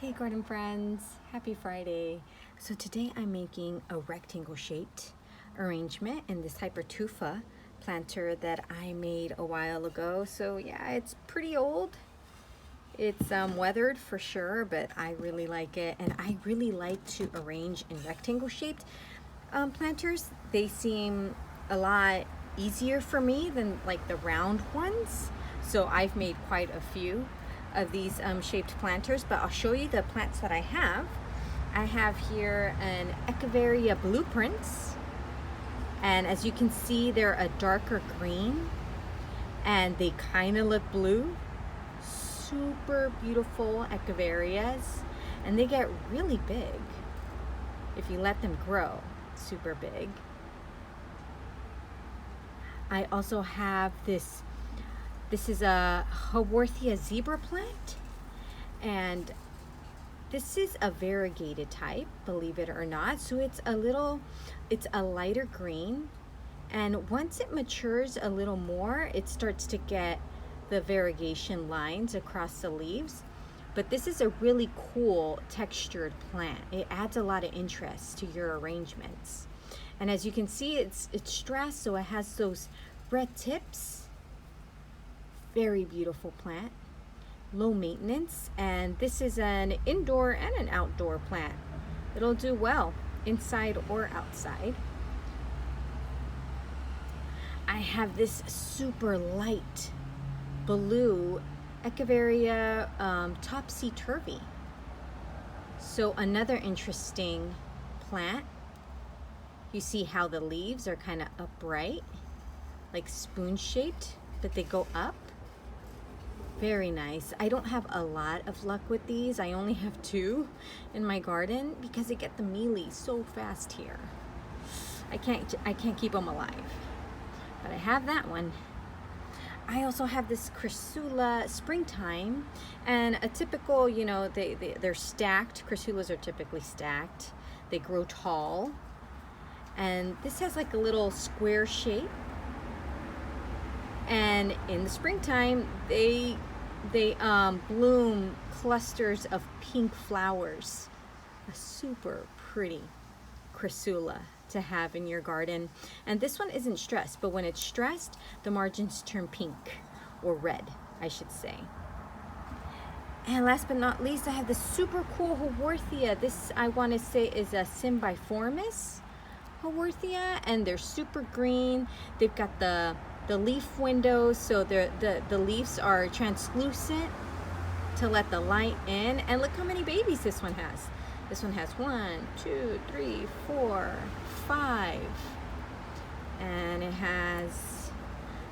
Hey garden friends, happy Friday. So today I'm making a rectangle shaped arrangement in this hypertufa planter that I made a while ago. So yeah, it's pretty old. It's weathered for sure, but I really like it, and I really like to arrange in rectangle shaped planters. They seem a lot easier for me than like the round ones. So I've made quite a few of these shaped planters, but I'll show you the plants that I have. I have here an Echeveria blueprints, and as you can see, they're a darker green and they kind of look blue. Super beautiful Echeverias, and they get really big if you let them grow. Super big. I also have this is a Haworthia zebra plant, and this is a variegated type, believe it or not. So it's a lighter green, and once it matures a little more, it starts to get the variegation lines across the leaves. But this is a really cool textured plant. It adds a lot of interest to your arrangements. And as you can see, it's stressed, so it has those red tips. Very beautiful plant, low maintenance, and this is an indoor and an outdoor plant. It'll do well inside or outside. I have this super light blue Echeveria Topsy Turvy. So another interesting plant. You see how the leaves are kind of upright, like spoon shaped, but they go up. Very nice. I don't have a lot of luck with these. I only have 2 in my garden because they get the mealy so fast here. I can't keep them alive. But I have that one. I also have this Crassula springtime, and a typical, you know, they're stacked. Crassulas are typically stacked. They grow tall. And this has like a little square shape. And in the springtime, they bloom clusters of pink flowers. A super pretty Crassula to have in your garden. And this one isn't stressed, but when it's stressed, the margins turn pink, or red, I should say. And last but not least, I have this super cool Haworthia. This, I want to say, is a Cymbiformis Haworthia, and they're super green. They've got the leaf windows, so the leaves are translucent to let the light in. And look how many babies this one has. This one has 1, 2, 3, 4, 5, and it has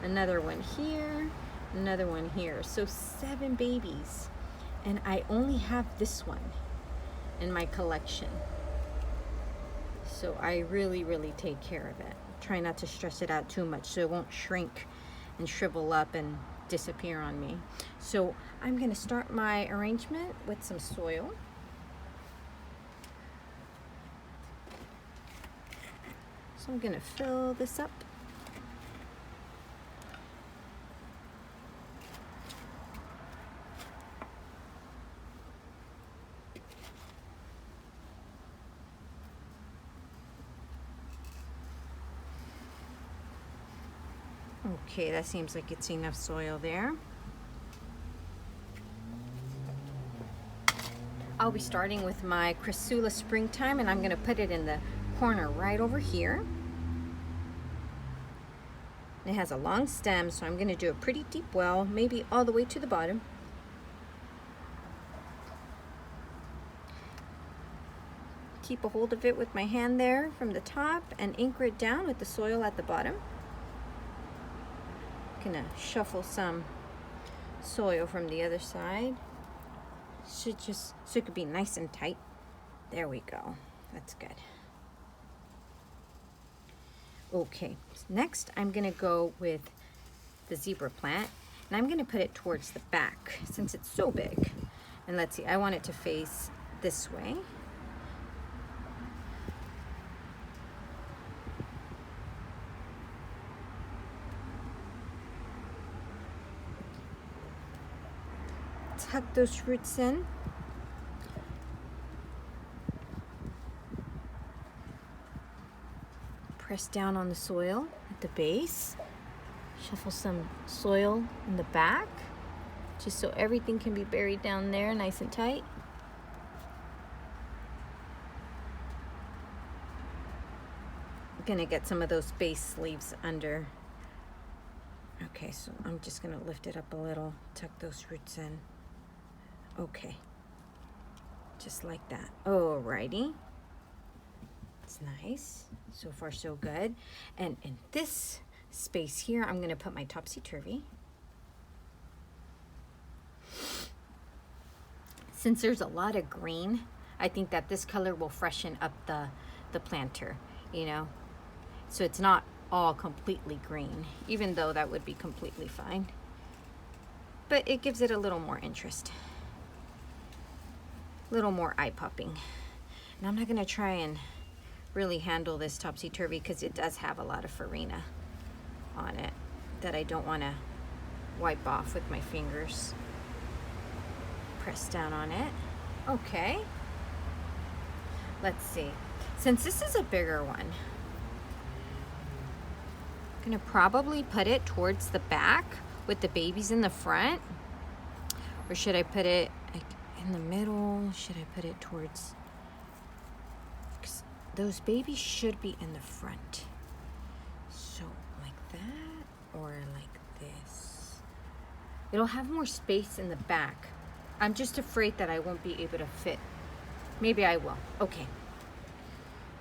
another one here, another one here. So 7 babies, and I only have this one in my collection. So I really take care of it. Try not to stress it out too much so it won't shrink and shrivel up and disappear on me. So I'm going to start my arrangement with some soil. So I'm going to fill this up. Okay, that seems like it's enough soil there. I'll be starting with my Crassula springtime, and I'm going to put it in the corner right over here. It has a long stem, so I'm going to do a pretty deep well, maybe all the way to the bottom. Keep a hold of it with my hand there from the top and anchor it down with the soil at the bottom. Gonna shuffle some soil from the other side. So it could be nice and tight. There we go. That's good. Okay, next I'm gonna go with the zebra plant, and I'm gonna put it towards the back since it's so big. And let's see, I want it to face this way. Tuck those roots in. press down on the soil at the base. Shuffle some soil in the back, just so everything can be buried down there nice and tight. I'm gonna get some of those base leaves under. Okay, so I'm just gonna lift it up a little, tuck those roots in. Okay, just like that. Alrighty, it's nice. So far so good. And in this space here, I'm gonna put my Topsy Turvy. Since there's a lot of green, I think that this color will freshen up the planter, you know? So it's not all completely green, even though that would be completely fine. But it gives it a little more interest. A little more eye-popping. And I'm not gonna try and really handle this topsy-turvy because it does have a lot of farina on it that I don't wanna wipe off with my fingers. Press down on it. Okay. Let's see. Since this is a bigger one, I'm gonna probably put it towards the back with the babies in the front. Or should I put it like in the middle? Should I put it towards, because those babies should be in the front. So like that or like this. It'll have more space in the back. I'm just afraid that I won't be able to fit. Maybe I will. Okay.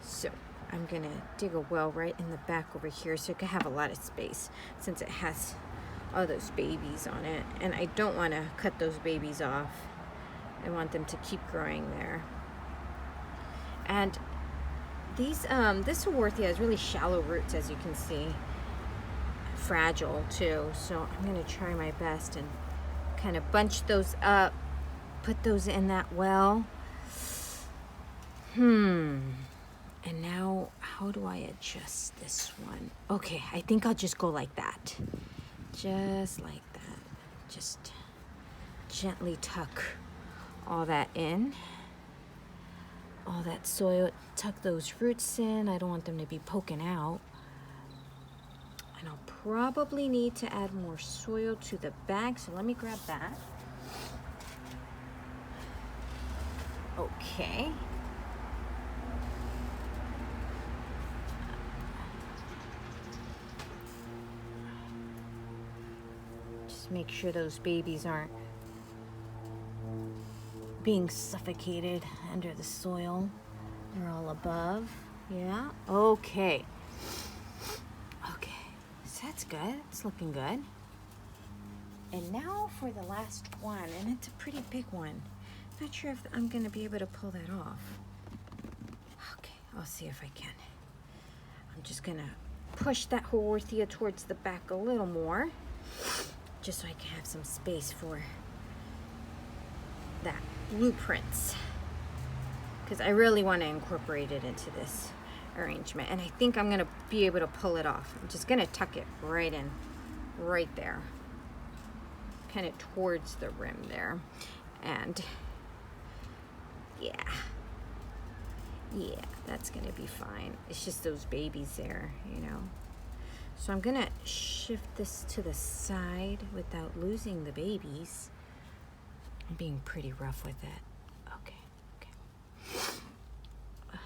So I'm gonna dig a well right in the back over here so it can have a lot of space since it has all those babies on it. And I don't want to cut those babies off. I want them to keep growing there. And these this Haworthia has really shallow roots, as you can see. Fragile too. So I'm gonna try my best and kind of bunch those up, put those in that well. And now, how do I adjust this one? Okay, I think I'll just go like that. Just like that. Just gently tuck all that in. All that soil, tuck those roots in. I don't want them to be poking out. And I'll probably need to add more soil to the bag, so let me grab that. Okay. Make sure those babies aren't being suffocated under the soil. They're all above. Yeah. Okay. Okay. So that's good. It's looking good. And now for the last one, and it's a pretty big one. Not sure if I'm gonna be able to pull that off. Okay, I'll see if I can. I'm just gonna push that Haworthia towards the back a little more, just so I can have some space for that blueprints, because I really want to incorporate it into this arrangement, and I think I'm gonna be able to pull it off. I'm just gonna tuck it right in, right there, kind of towards the rim there, and yeah, that's gonna be fine. It's just those babies there, you know. So I'm gonna shift this to the side without losing the babies. I'm being pretty rough with it. Okay. I've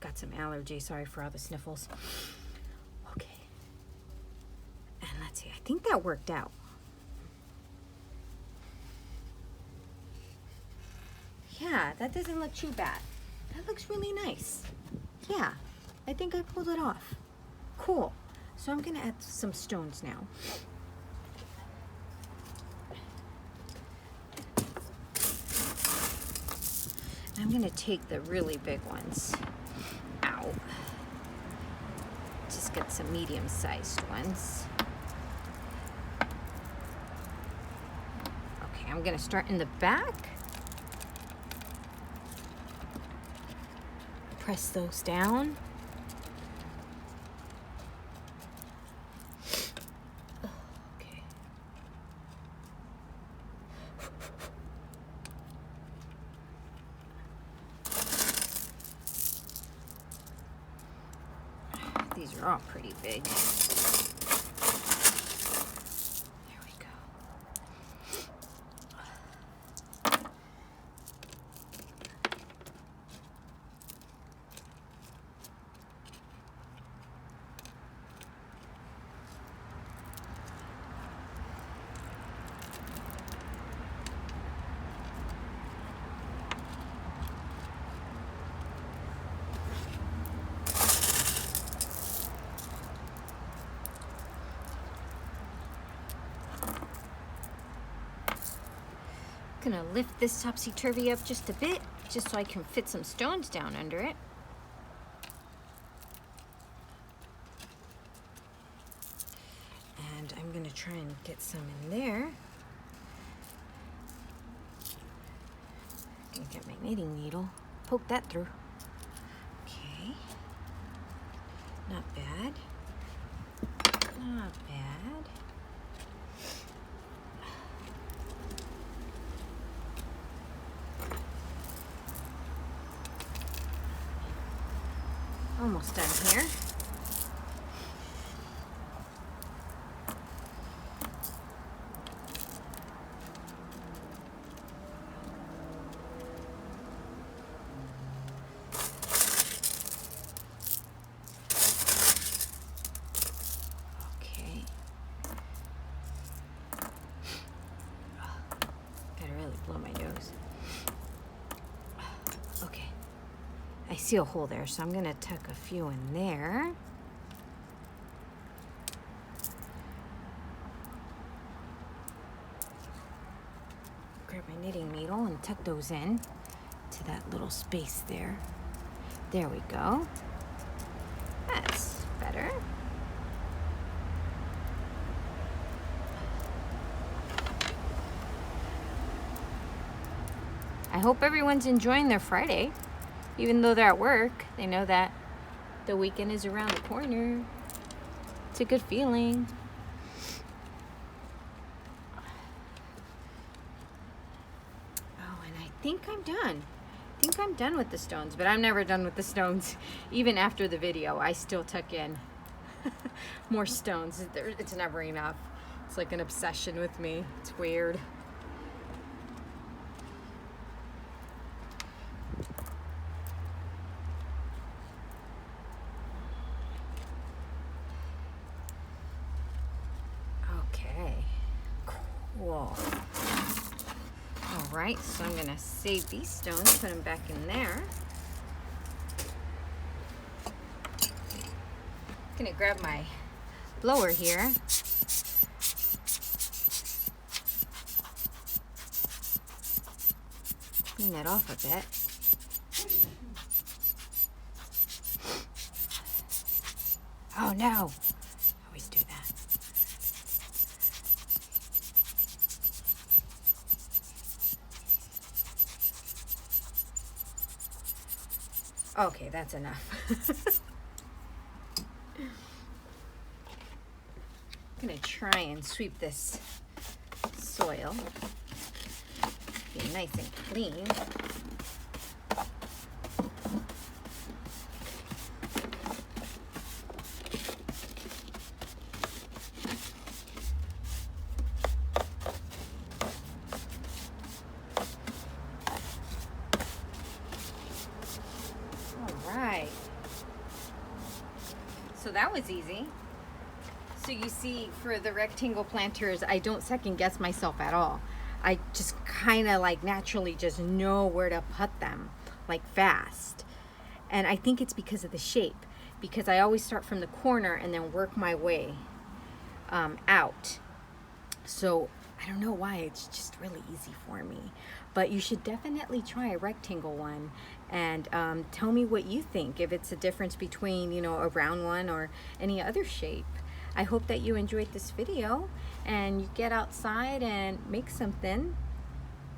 got some allergies, sorry for all the sniffles. Okay. And let's see, I think that worked out. Yeah, that doesn't look too bad. That looks really nice. Yeah. I think I pulled it off. Cool. So I'm gonna add some stones now. I'm gonna take the really big ones out. Just get some medium-sized ones. Okay, I'm gonna start in the back. Press those down. These are all pretty big. There we go. Gonna lift this topsy-turvy up just a bit, just so I can fit some stones down under it. And I'm gonna try and get some in there. Gonna get my knitting needle, poke that through. Okay, not bad, not bad. Almost done here. Okay. Gotta really blow my nose. Okay. I see a hole there, so I'm gonna tuck a few in there. Grab my knitting needle and tuck those in to that little space there. There we go. That's better. I hope everyone's enjoying their Friday. Even though they're at work, they know that the weekend is around the corner. It's a good feeling. Oh, and I think I'm done. I think I'm done with the stones, but I'm never done with the stones. Even after the video, I still tuck in more stones. It's never enough. It's like an obsession with me. It's weird. Cool. All right, so I'm gonna save these stones, put them back in there. Gonna grab my blower here. Clean it off a bit. Oh no, I always do that. Okay, that's enough. I'm gonna try and sweep this soil. Be nice and clean. So that was easy. So you see, for the rectangle planters, I don't second guess myself at all. I just kind of like naturally just know where to put them, like fast. And I think it's because of the shape, because I always start from the corner and then work my way out. So I don't know why, it's just really easy for me. But you should definitely try a rectangle one and tell me what you think, if it's a difference between, you know, a round one or any other shape. I hope that you enjoyed this video and you get outside and make something.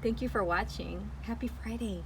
Thank you for watching. Happy Friday.